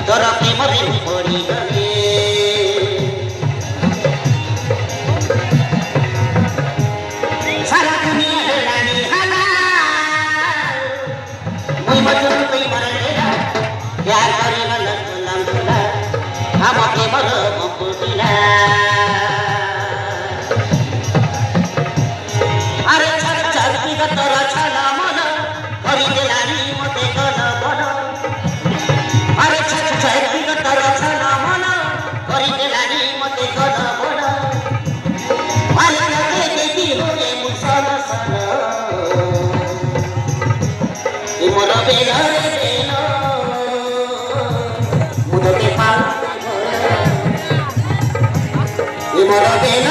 ତୋର ପ୍ରେମରେ ମୁଁ ପଡ଼ିଗଲି ସାରା ଦୁନିଆ ହେଲାଣି हाला ମୁଇଁ ମଧ୍ୟ ତୁଇ ମରଲେଲା ପ୍ୟାର କରି ମନ ତୁଲାଉଥିଲା ଆମ ପ୍ରେମର ବମ୍ପୁଥିଲା ଆରେ ଛାଡ଼ ଛାଡ଼ ବିଗତର ଛାଲ ମନ କରିଦେଲାଣି ମୋତେ କନ ବନ ଆରେ ଛାଡ଼ ଛାଡ଼ ବିଗତର ଛାଲ ମନ କରିଦେଲାଣି ମୋତେ କନ ବନ ଆରେ ଲଗେ ଦେଖି ହୋଏ ମୁଁ ସନ ସନ ଏ ମୋର ବେଲରେ ବେଲ ମୁଁ ତୋତେ ପାଉ ଏ ମୋର ବେଲ